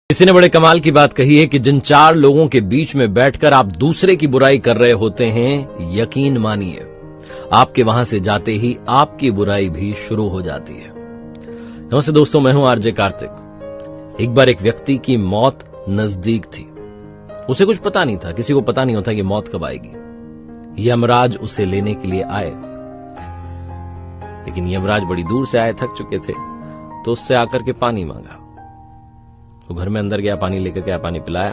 किसी ने बड़े कमाल की बात कही है कि जिन चार लोगों के बीच में बैठकर आप दूसरे की बुराई कर रहे होते हैं, यकीन मानिए आपके वहां से जाते ही आपकी बुराई भी शुरू हो जाती है। नमस्ते दोस्तों, मैं हूं आरजे कार्तिक। एक बार एक व्यक्ति की मौत नजदीक थी। उसे कुछ पता नहीं था, किसी को पता नहीं होता कि मौत कब आएगी। यमराज उसे लेने के लिए आए, लेकिन यमराज बड़ी दूर से आए, थक चुके थे, तो उससे आकर के पानी मांगा। वो घर में अंदर गया, पानी लेकर गया, पानी पिलाया,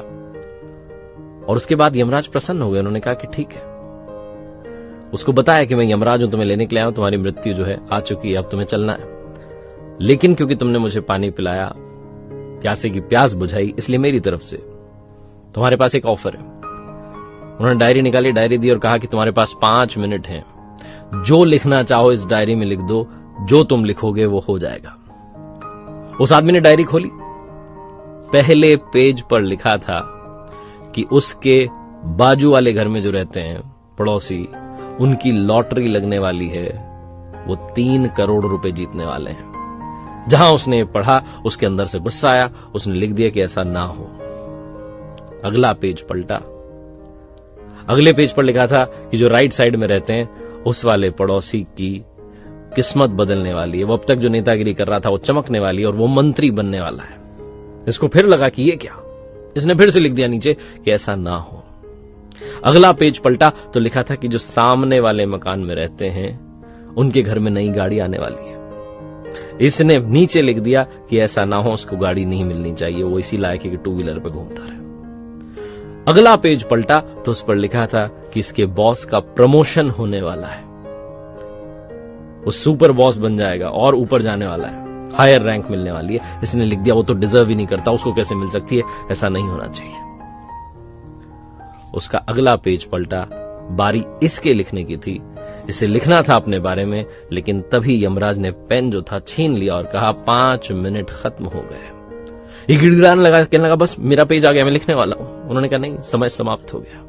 और उसके बाद यमराज प्रसन्न हो गए। उन्होंने कहा कि ठीक है। उसको बताया कि मैं यमराज हूं, तुम्हें लेने के लिए आया हूं, तुम्हारी मृत्यु जो है आ चुकी है, अब तुम्हें चलना है, लेकिन क्योंकि तुमने मुझे पानी पिलाया, प्यासे की प्यास बुझाई, इसलिए मेरी तरफ से तुम्हारे पास एक ऑफर है। उन्होंने डायरी निकाली, डायरी दी और कहा कि तुम्हारे पास 5 मिनट हैं, जो लिखना चाहो इस डायरी में लिख दो, जो तुम लिखोगे वो हो जाएगा। उस आदमी ने डायरी खोली। पहले पेज पर लिखा था कि उसके बाजू वाले घर में जो रहते हैं पड़ोसी, उनकी लॉटरी लगने वाली है, वो 3 करोड़ रुपए जीतने वाले हैं। जहां उसने पढ़ा, उसके अंदर से गुस्सा आया, उसने लिख दिया कि ऐसा ना हो। अगला पेज पलटा। अगले पेज पर लिखा था कि जो राइट साइड में रहते हैं उस वाले पड़ोसी की किस्मत बदलने वाली है, वो अब तक जो नेतागिरी कर रहा था वो चमकने वाली है और वो मंत्री बनने वाला है। इसको फिर लगा कि ये क्या, इसने फिर से लिख दिया नीचे कि ऐसा ना हो। अगला पेज पलटा तो लिखा था कि जो सामने वाले मकान में रहते हैं उनके घर में नई गाड़ी आने वाली है। इसने नीचे लिख दिया कि ऐसा ना हो, उसको गाड़ी नहीं मिलनी चाहिए, वो इसी लायक है कि 2 व्हीलर पे घूमता रहे। अगला पेज पलटा तो उस पर लिखा था कि इसके बॉस का प्रमोशन होने वाला है, वो सुपर बॉस बन जाएगा और ऊपर जाने वाला है, हायर रैंक मिलने वाली है। इसने लिख दिया वो तो डिजर्व ही नहीं करता, उसको कैसे मिल सकती है, ऐसा नहीं होना चाहिए। उसका अगला पेज पलटा, बारी इसके लिखने की थी, इसे लिखना था अपने बारे में, लेकिन तभी यमराज ने पेन जो था छीन लिया और कहा 5 मिनट खत्म हो गए। ये गिड़गिड़ाने लगा, कहने लगा बस मेरा पेज आ गया, मैं लिखने वाला हूं। उन्होंने कहा नहीं, समय समाप्त हो गया।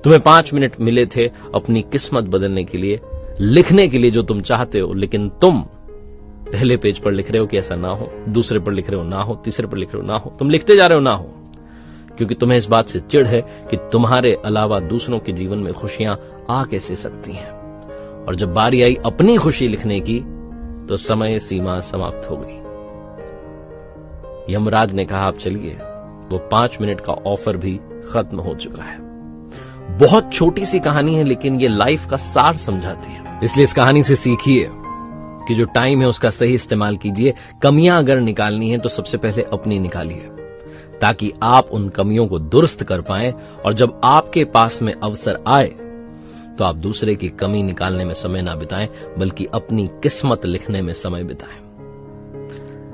तुम्हें 5 मिनट मिले थे अपनी किस्मत बदलने के लिए, लिखने के लिए जो तुम चाहते हो, लेकिन तुम पहले पेज पर लिख रहे हो कि ऐसा ना हो, दूसरे पर लिख रहे हो ना हो, तीसरे पर लिख रहे हो ना हो, तुम लिखते जा रहे हो ना हो, क्योंकि तुम्हें इस बात से चिढ़ है कि तुम्हारे अलावा दूसरों के जीवन में खुशियां आ कैसे सकती हैं। और जब बारी आई अपनी खुशी लिखने की तो समय सीमा समाप्त हो गई। यमराज ने कहा आप चलिए, वो 5 मिनट का ऑफर भी खत्म हो चुका है। बहुत छोटी सी कहानी है, लेकिन ये लाइफ का सार समझाती है। इसलिए इस कहानी से सीखिए कि जो टाइम है उसका सही इस्तेमाल कीजिए। कमियां अगर निकालनी है तो सबसे पहले अपनी निकालिए, ताकि आप उन कमियों को दुरुस्त कर पाएं, और जब आपके पास में अवसर आए तो आप दूसरे की कमी निकालने में समय ना बिताएं, बल्कि अपनी किस्मत लिखने में समय बिताएं।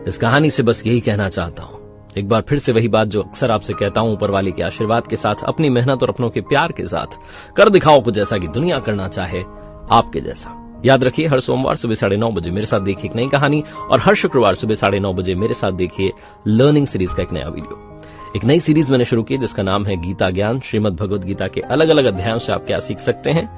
इस कहानी से बस यही कहना चाहता हूं, एक बार फिर से वही बात जो अक्सर आपसे कहता हूं, ऊपर वाले के आशीर्वाद के साथ, अपनी मेहनत और अपनों के प्यार के साथ कर दिखाओ कुछ ऐसा कि दुनिया करना चाहे आपके जैसा। याद रखिए, हर सोमवार सुबह 9:30 बजे मेरे साथ देखिए एक नई कहानी, और हर शुक्रवार सुबह 9:30 बजे मेरे साथ देखिए लर्निंग सीरीज का एक नया वीडियो। एक नई सीरीज मैंने शुरू की जिसका नाम है गीता ज्ञान। श्रीमद् भगवद गीता के अलग अलग अध्यायों से आप क्या सीख सकते हैं,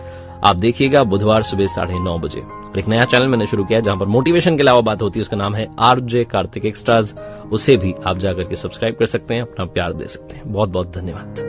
आप देखिएगा बुधवार सुबह 9:30 बजे। और एक नया चैनल मैंने शुरू किया जहां पर मोटिवेशन के अलावा बात होती है, उसका नाम है आरजे कार्तिक एक्स्ट्राज। उसे भी आप जाकर के सब्सक्राइब कर सकते हैं, अपना प्यार दे सकते हैं। बहुत बहुत धन्यवाद।